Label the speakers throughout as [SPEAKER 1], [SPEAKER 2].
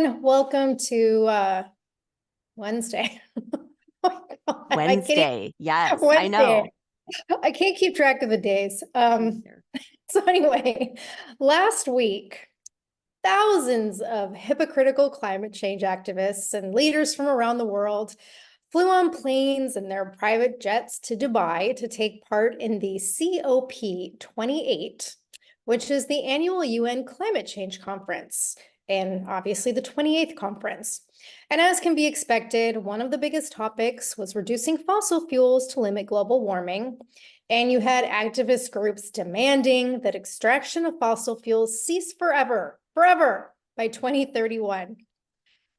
[SPEAKER 1] everyone. Welcome to Wednesday. Oh my God, I can't
[SPEAKER 2] Wednesday. Yes, I
[SPEAKER 1] Wednesday.
[SPEAKER 2] know.
[SPEAKER 1] I can't keep track of the days.
[SPEAKER 2] Either.
[SPEAKER 1] So anyway, last week, thousands of hypocritical climate change activists and leaders from around the world flew on planes and their private jets to Dubai to take part in the COP28, which is the annual UN climate change conference, and obviously the 28th conference. And as can be expected, one of the biggest topics was reducing fossil fuels to limit global warming. And you had activist groups demanding that extraction of fossil fuels cease forever by 2031.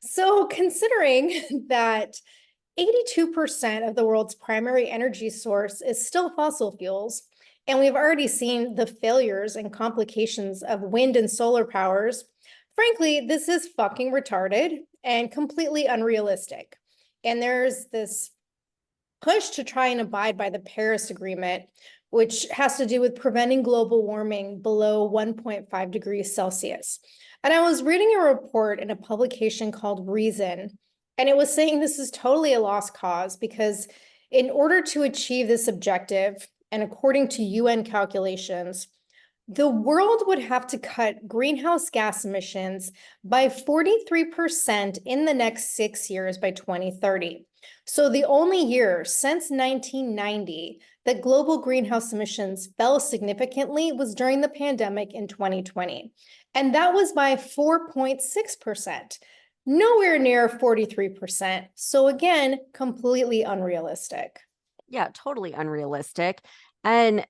[SPEAKER 1] So considering that 82% of the world's primary energy source is still fossil fuels, and we've already seen the failures and complications of wind and solar powers, frankly, this is fucking retarded and completely unrealistic. And there's this push to try and abide by the Paris Agreement, which has to do with preventing global warming below 1.5 degrees Celsius. And I was reading a report in a publication called Reason, and it was saying this is totally a lost cause because in order to achieve this objective, and according to UN calculations, the world would have to cut greenhouse gas emissions by 43% in the next 6 years by 2030. So the only year since 1990 that global greenhouse emissions fell significantly was during the pandemic in 2020. And that was by 4.6%, nowhere near 43%. So again, completely unrealistic.
[SPEAKER 2] Yeah, totally unrealistic. And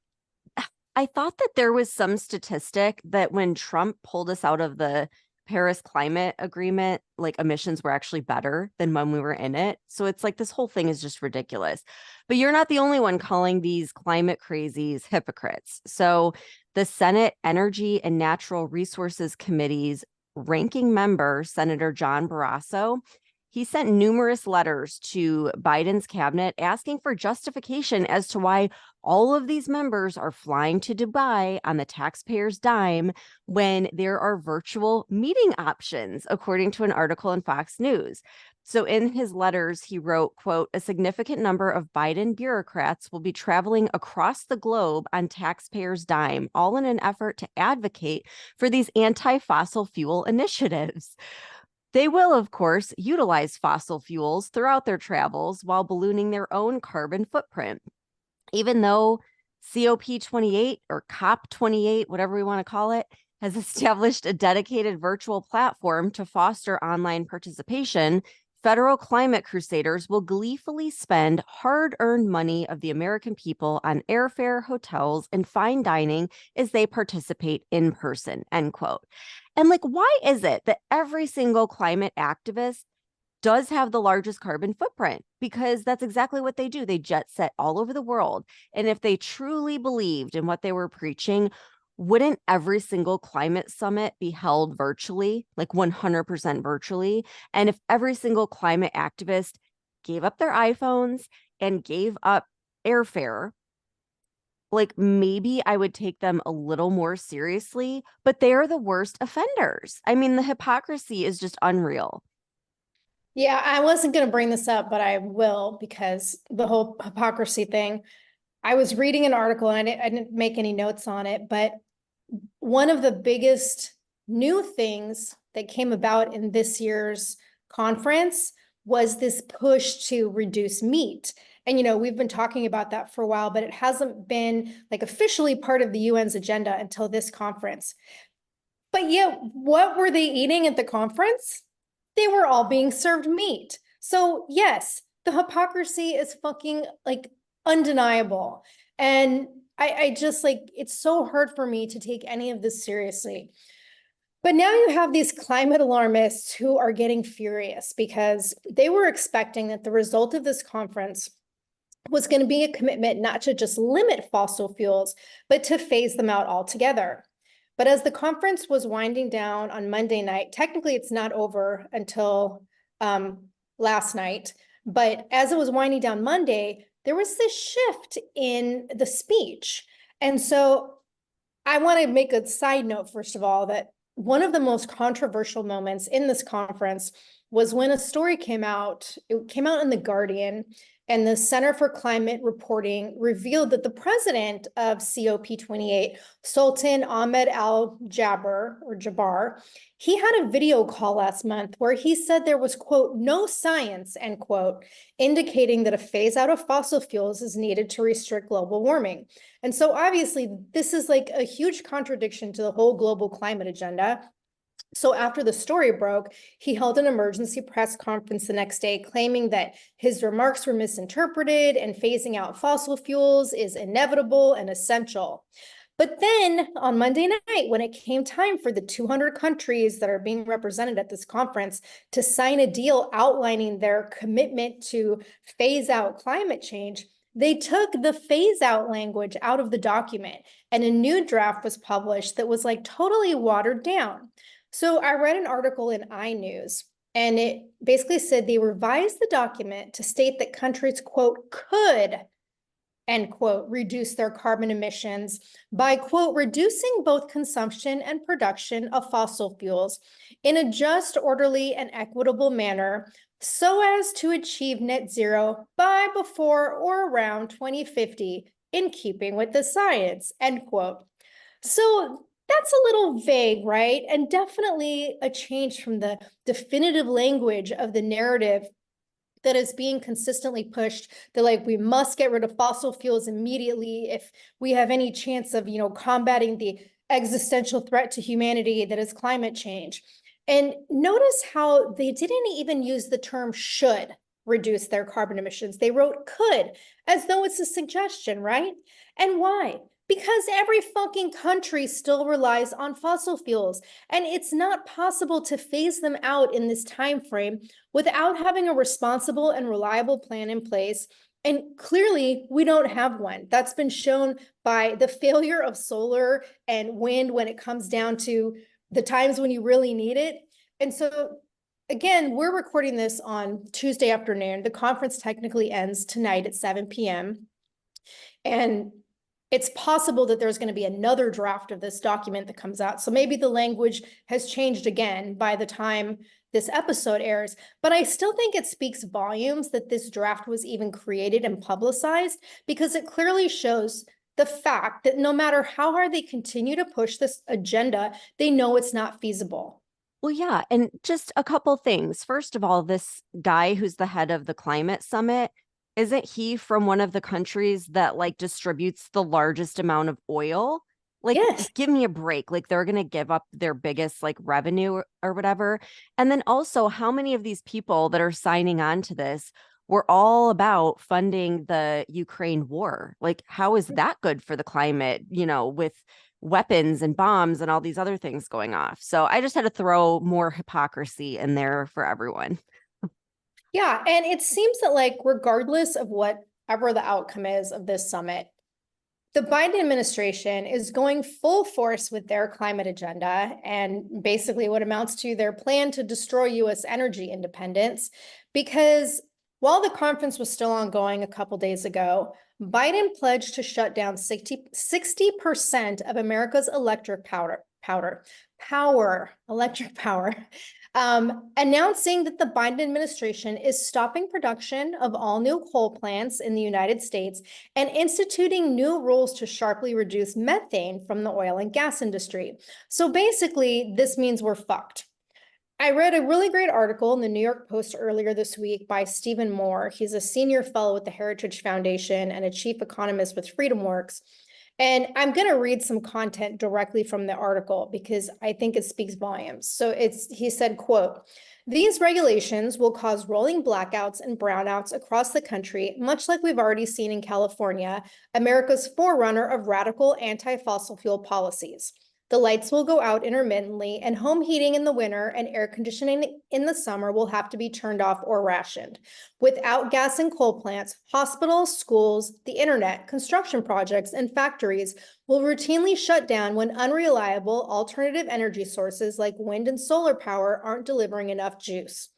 [SPEAKER 2] I thought that there was some statistic that when Trump pulled us out of the Paris climate agreement, like emissions were actually better than when we were in it. So it's like this whole thing is just ridiculous. But you're not the only one calling these climate crazies hypocrites. So the Senate Energy and Natural Resources Committee's ranking member, Senator John Barrasso, he sent numerous letters to Biden's cabinet asking for justification as to why all of these members are flying to Dubai on the taxpayers' dime when there are virtual meeting options, according to an article in Fox News. So in his letters, he wrote, quote, a significant number of Biden bureaucrats will be traveling across the globe on taxpayers' dime, all in an effort to advocate for these anti-fossil fuel initiatives. They will, of course, utilize fossil fuels throughout their travels while ballooning their own carbon footprint. Even though COP28 or COP28, whatever we want to call it, has established a dedicated virtual platform to foster online participation, federal climate crusaders will gleefully spend hard-earned money of the American people on airfare, hotels, and fine dining as they participate in person, end quote. And like, why is it that every single climate activist does have the largest carbon footprint? Because that's exactly what they do. They jet set all over the world. And if they truly believed in what they were preaching, wouldn't every single climate summit be held virtually, like 100% virtually? And if every single climate activist gave up their iPhones and gave up airfare, like maybe I would take them a little more seriously, but they are the worst offenders. I mean, the hypocrisy is just unreal.
[SPEAKER 1] Yeah, I wasn't going to bring this up, but I will because the whole hypocrisy thing. I was reading an article and I didn't make any notes on it, but one of the biggest new things that came about in this year's conference was this push to reduce meat. And, we've been talking about that for a while, but it hasn't been like officially part of the UN's agenda until this conference. But yet, what were they eating at the conference? They were all being served meat. So yes, the hypocrisy is fucking like undeniable. And I just like, it's so hard for me to take any of this seriously. But now you have these climate alarmists who are getting furious because they were expecting that the result of this conference was going to be a commitment not to just limit fossil fuels, but to phase them out altogether. But as the conference was winding down on Monday night, technically it's not over until last night, but as it was winding down Monday, there was this shift in the speech. And so I want to make a side note, first of all, that one of the most controversial moments in this conference was when a story came out. It came out in The Guardian, and the Center for Climate Reporting revealed that the president of COP28, Sultan Ahmed Al-Jaber, or Jabbar, he had a video call last month where he said there was, quote, no science, end quote, indicating that a phase out of fossil fuels is needed to restrict global warming. And so obviously, this is like a huge contradiction to the whole global climate agenda. So after the story broke, he held an emergency press conference the next day, claiming that his remarks were misinterpreted and phasing out fossil fuels is inevitable and essential. But then on Monday night, when it came time for the 200 countries that are being represented at this conference to sign a deal outlining their commitment to phase out climate change, they took the phase out language out of the document, and a new draft was published that was like totally watered down. So I read an article in iNews, and it basically said they revised the document to state that countries, quote, could, end quote, reduce their carbon emissions by, quote, reducing both consumption and production of fossil fuels in a just, orderly, and equitable manner so as to achieve net zero by, before, or around 2050 in keeping with the science, end quote. So that's a little vague, right? And definitely a change from the definitive language of the narrative that is being consistently pushed, that like we must get rid of fossil fuels immediately if we have any chance of, combating the existential threat to humanity that is climate change. And notice how they didn't even use the term should reduce their carbon emissions. They wrote could, as though it's a suggestion, right? And why? Because every fucking country still relies on fossil fuels, and it's not possible to phase them out in this time frame without having a responsible and reliable plan in place. And clearly, we don't have one. That's been shown by the failure of solar and wind when it comes down to the times when you really need it. And so, again, we're recording this on Tuesday afternoon. The conference technically ends tonight at 7 p.m. And it's possible that there's going to be another draft of this document that comes out. So maybe the language has changed again by the time this episode airs, but I still think it speaks volumes that this draft was even created and publicized, because it clearly shows the fact that no matter how hard they continue to push this agenda, they know it's not feasible.
[SPEAKER 2] Well, yeah. And just a couple things. First of all, this guy who's the head of the climate summit, isn't he from one of the countries that like distributes the largest amount of oil? Like,
[SPEAKER 1] Yes.
[SPEAKER 2] give me a break. Like, they're going to give up their biggest like revenue or whatever. And then also, how many of these people that are signing on to this were all about funding the Ukraine war? Like, how is that good for the climate, with weapons and bombs and all these other things going off? So I just had to throw more hypocrisy in there for everyone.
[SPEAKER 1] Yeah, and it seems that like regardless of whatever the outcome is of this summit, the Biden administration is going full force with their climate agenda and basically what amounts to their plan to destroy US energy independence. Because while the conference was still ongoing a couple days ago, Biden pledged to shut down 60% of America's electric power, announcing that the Biden administration is stopping production of all new coal plants in the United States and instituting new rules to sharply reduce methane from the oil and gas industry. So basically, this means we're fucked. I read a really great article in the New York Post earlier this week by Stephen Moore. He's a senior fellow with the Heritage Foundation and a chief economist with FreedomWorks. And I'm going to read some content directly from the article because I think it speaks volumes. So he said, quote, "These regulations will cause rolling blackouts and brownouts across the country, much like we've already seen in California, America's forerunner of radical anti-fossil fuel policies. The lights will go out intermittently, and home heating in the winter and air conditioning in the summer will have to be turned off or rationed. Without gas and coal plants, hospitals, schools, the internet, construction projects, and factories will routinely shut down when unreliable alternative energy sources like wind and solar power aren't delivering enough juice.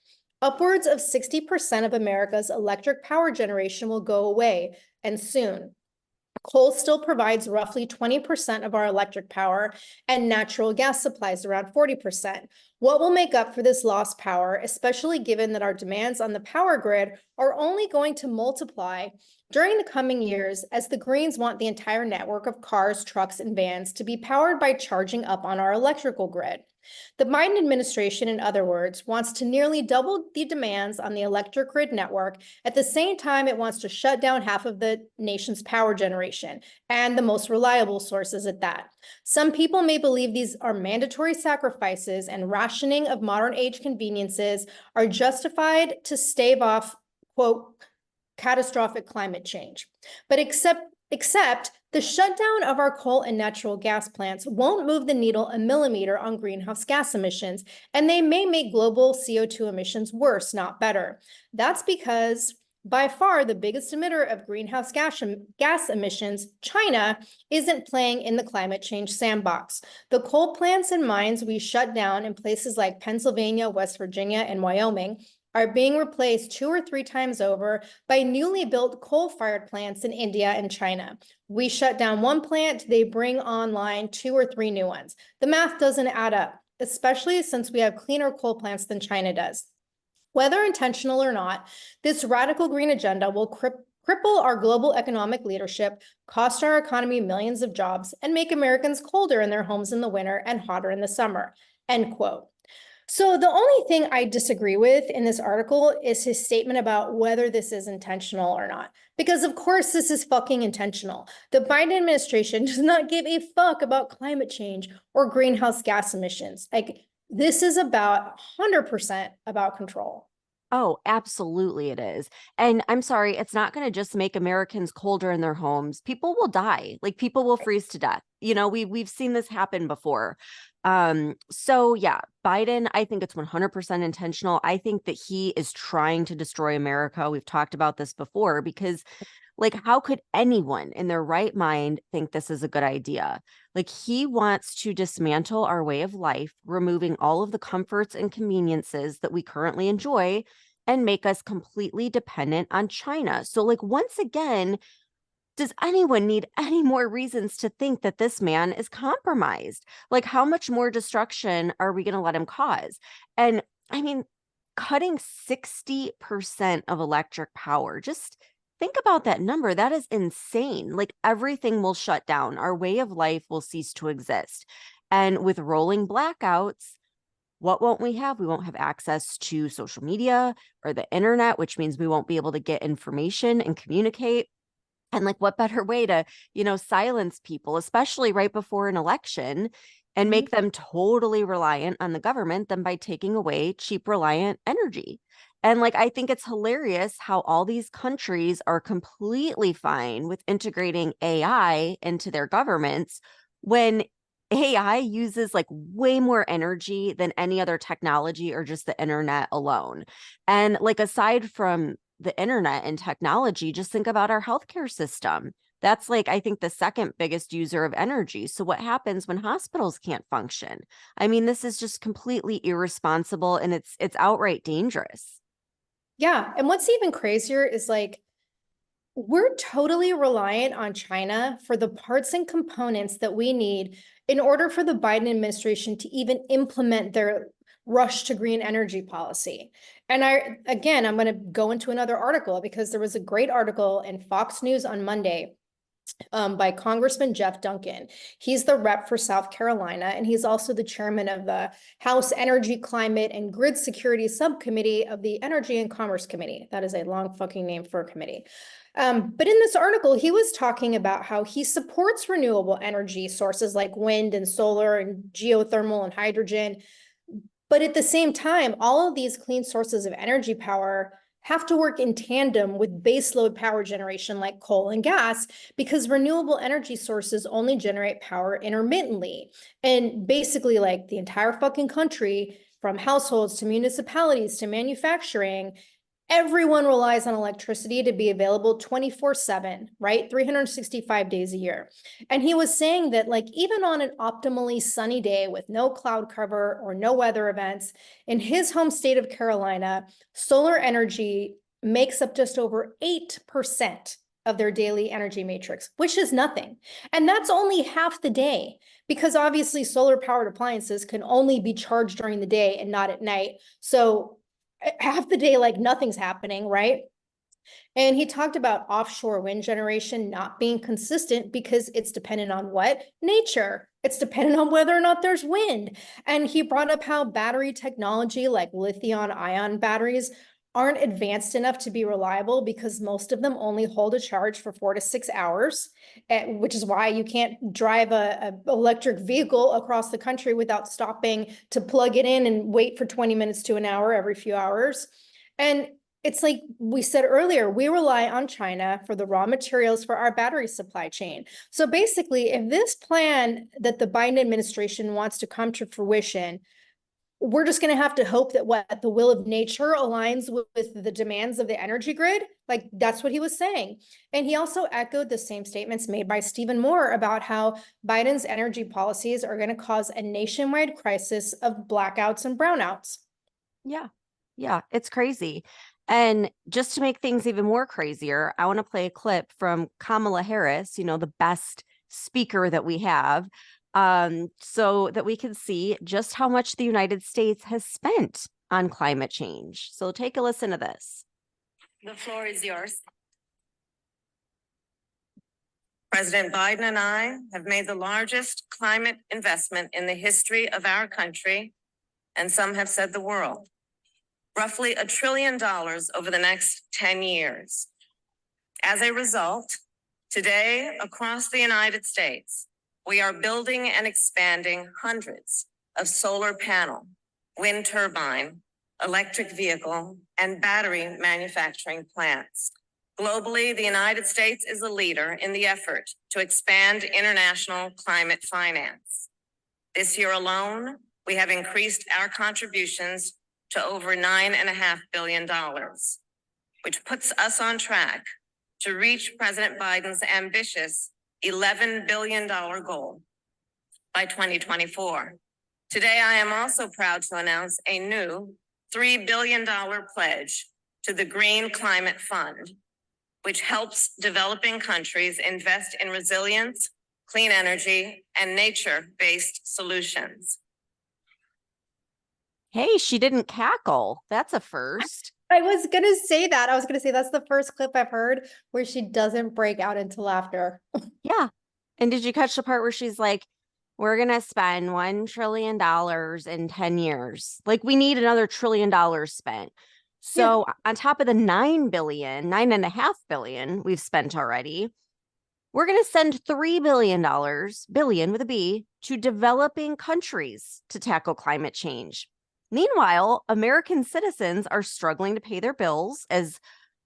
[SPEAKER 1] Upwards of 60% of America's electric power generation will go away, and soon. Coal still provides roughly 20% of our electric power, and natural gas supplies around 40%. What will make up for this lost power, especially given that our demands on the power grid are only going to multiply during the coming years as the Greens want the entire network of cars, trucks, and vans to be powered by charging up on our electrical grid? The Biden administration, in other words, wants to nearly double the demands on the electric grid network. At the same time, it wants to shut down half of the nation's power generation, and the most reliable sources at that. Some people may believe these are mandatory sacrifices and rationing of modern age conveniences are justified to stave off, quote, catastrophic climate change. But except the shutdown of our coal and natural gas plants won't move the needle a millimeter on greenhouse gas emissions, and they may make global CO2 emissions worse, not better. That's because by far the biggest emitter of greenhouse gas emissions, China, isn't playing in the climate change sandbox. The coal plants and mines we shut down in places like Pennsylvania, West Virginia, and Wyoming are being replaced 2 or 3 times over by newly built coal-fired plants in India and China. We shut down one plant, they bring online 2 or 3 new ones. The math doesn't add up, especially since we have cleaner coal plants than China does. Whether intentional or not, this radical green agenda will cripple our global economic leadership, cost our economy millions of jobs, and make Americans colder in their homes in the winter and hotter in the summer, end quote. So the only thing I disagree with in this article is his statement about whether this is intentional or not. Because of course this is fucking intentional. The Biden administration does not give a fuck about climate change or greenhouse gas emissions. Like, this is about 100% about control.
[SPEAKER 2] Oh, absolutely it is. And I'm sorry, it's not going to just make Americans colder in their homes. People will die. Like people will freeze to death. You know, we've seen this happen before. So yeah, Biden, I think it's 100% intentional. I think that he is trying to destroy America. We've talked about this before because like, how could anyone in their right mind think this is a good idea? Like, he wants to dismantle our way of life, removing all of the comforts and conveniences that we currently enjoy and make us completely dependent on China. So, like, once again, does anyone need any more reasons to think that this man is compromised? Like, how much more destruction are we going to let him cause? And I mean, cutting 60% of electric power, just think about that number. That is insane. Like everything will shut down. Our way of life will cease to exist. And with rolling blackouts, what won't we have? We won't have access to social media or the internet, which means we won't be able to get information and communicate. And like, what better way to, silence people, especially right before an election and make them totally reliant on the government than by taking away cheap, reliant energy. And like, I think it's hilarious how all these countries are completely fine with integrating AI into their governments when AI uses like way more energy than any other technology or just the internet alone. And like, aside from the internet and technology, just think about our healthcare system. That's like, I think, the second biggest user of energy. So what happens when hospitals can't function? I mean, this is just completely irresponsible and it's outright dangerous.
[SPEAKER 1] Yeah, and what's even crazier is like, we're totally reliant on China for the parts and components that we need in order for the Biden administration to even implement their rush to green energy policy. And I'm going to go into another article because there was a great article in Fox News on Monday by Congressman Jeff Duncan. He's the rep for South Carolina, and he's also the chairman of the House Energy, Climate, and Grid Security Subcommittee of the Energy and Commerce Committee. That is a long fucking name for a committee. But in this article, he was talking about how he supports renewable energy sources like wind and solar and geothermal and hydrogen. But at the same time, all of these clean sources of energy power have to work in tandem with baseload power generation like coal and gas, because renewable energy sources only generate power intermittently. And basically, like the entire fucking country, from households to municipalities to manufacturing, everyone relies on electricity to be available 24/7, right? 365 days a year. And he was saying that like even on an optimally sunny day with no cloud cover or no weather events, in his home state of Carolina, solar energy makes up just over 8% of their daily energy matrix, which is nothing. And that's only half the day, because obviously solar powered appliances can only be charged during the day and not at night. So half the day, like nothing's happening, right? And he talked about offshore wind generation not being consistent because it's dependent on what? Nature. It's dependent on whether or not there's wind. And he brought up how battery technology like lithium ion batteries aren't advanced enough to be reliable because most of them only hold a charge for 4 to 6 hours, which is why you can't drive a electric vehicle across the country without stopping to plug it in and wait for 20 minutes to an hour every few hours. And it's like we said earlier, we rely on China for the raw materials for our battery supply chain. So basically, if this plan that the Biden administration wants to come to fruition, we're just going to have to hope that what the will of nature aligns with the demands of the energy grid. Like that's what he was saying. And he also echoed the same statements made by Stephen Moore about how Biden's energy policies are going to cause a nationwide crisis of blackouts and brownouts.
[SPEAKER 2] Yeah. Yeah, it's crazy. And just to make things even more crazier, I want to play a clip from Kamala Harris, the best speaker that we have, so that we can see just how much the United States has spent on climate change. So take a listen to this.
[SPEAKER 3] The floor is yours. President Biden and I have made the largest climate investment in the history of our country, and some have said the world. Roughly $1 trillion over the next 10 years. As a result, today across the United States, we are building and expanding hundreds of solar panel, wind turbine, electric vehicle, and battery manufacturing plants. Globally, the United States is a leader in the effort to expand international climate finance. This year alone, we have increased our contributions to over $9.5 billion, which puts us on track to reach President Biden's ambitious $11 billion goal by 2024. Today, I am also proud to announce a new $3 billion pledge to the Green Climate Fund, which helps developing countries invest in resilience, clean energy, and nature-based solutions.
[SPEAKER 2] Hey, she didn't cackle. That's a first.
[SPEAKER 1] I was going to say that. I was going to say that's the first clip I've heard where she doesn't break out into laughter.
[SPEAKER 2] Yeah. And did you catch the part where she's like, we're going to spend $1 trillion in 10 years. Like we need another $1 trillion spent. So on top of the $9.5 billion we've spent already, we're going to send $3 billion with a B, to developing countries to tackle climate change. Meanwhile, American citizens are struggling to pay their bills as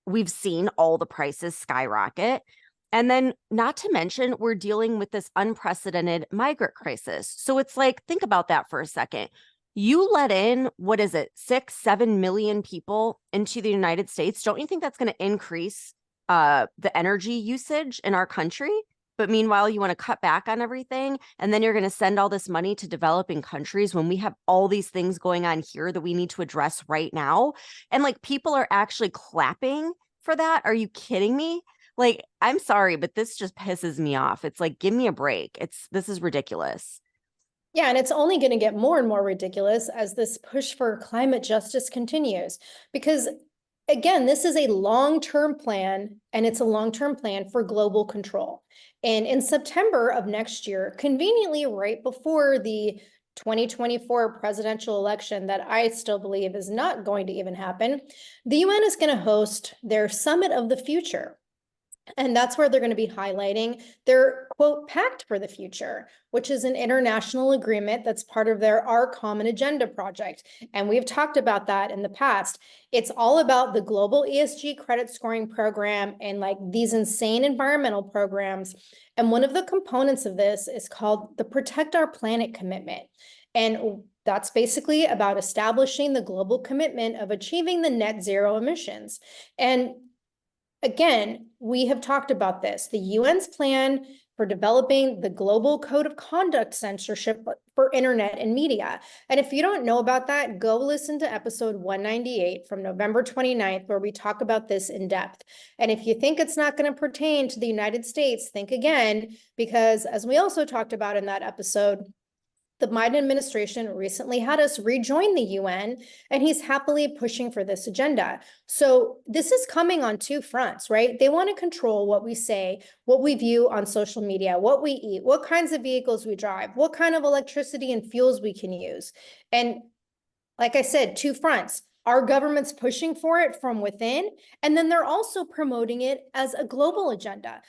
[SPEAKER 2] we've seen all the prices skyrocket. And then not to mention, we're dealing with this unprecedented migrant crisis. So it's like, think about that for a second. You let in, 6-7 million people into the United States. Don't you think that's going to increase the energy usage in our country? But meanwhile, you want to cut back on everything. And then you're going to send all this money to developing countries when we have all these things going on here that we need to address right now. And like people are actually clapping for that. Are you kidding me? Like, I'm sorry, but this just pisses me off. It's like, give me a break. This is ridiculous.
[SPEAKER 1] Yeah, and it's only going to get more and more ridiculous as this push for climate justice continues. Because again, this is a long-term plan, and it's a long-term plan for global control. And in September of next year, conveniently right before the 2024 presidential election that I still believe is not going to even happen, the UN is going to host their Summit of the Future. And that's where they're going to be highlighting their, quote, Pact for the Future, which is an international agreement that's part of their Our Common Agenda project. And we've talked about that in the past. It's all about the global ESG credit scoring program and like these insane environmental programs. And one of the components of this is called the Protect Our Planet Commitment. And that's basically about establishing the global commitment of achieving the net zero emissions. And again, we have talked about this, the UN's plan for developing the global code of conduct censorship for internet and media. And if you don't know about that, go listen to episode 198 from November 29th, where we talk about this in depth. And if you think it's not going to pertain to the United States, think again, because as we also talked about in that episode, the Biden administration recently had us rejoin the UN, and he's happily pushing for this agenda. So this is coming on two fronts, right? They want to control what we say, what we view on social media, what we eat, what kinds of vehicles we drive, what kind of electricity and fuels we can use. And like I said, two fronts. Our government's pushing for it from within, and then they're also promoting it as a global agenda.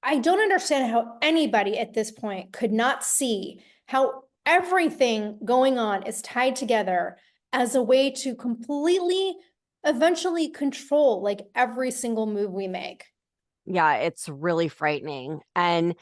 [SPEAKER 1] I don't understand how anybody at this point could not see how everything going on is tied together as a way to completely eventually control like every single move we make.
[SPEAKER 2] Yeah, it's really frightening. And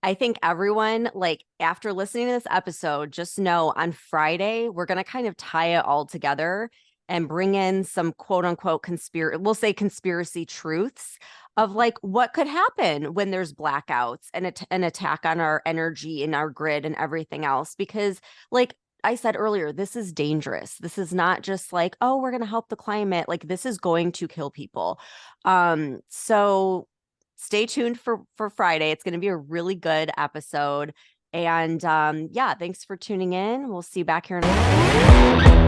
[SPEAKER 2] I think everyone, like after listening to this episode, just know on Friday, we're going to kind of tie it all together and bring in some quote unquote conspiracy truths of like what could happen when there's blackouts and an attack on our energy and our grid and everything else. Because like I said earlier, this is dangerous. This is not just like, oh, we're going to help the climate. Like this is going to kill people. So stay tuned for Friday. It's going to be a really good episode. And yeah, thanks for tuning in. We'll see you back here in a minute.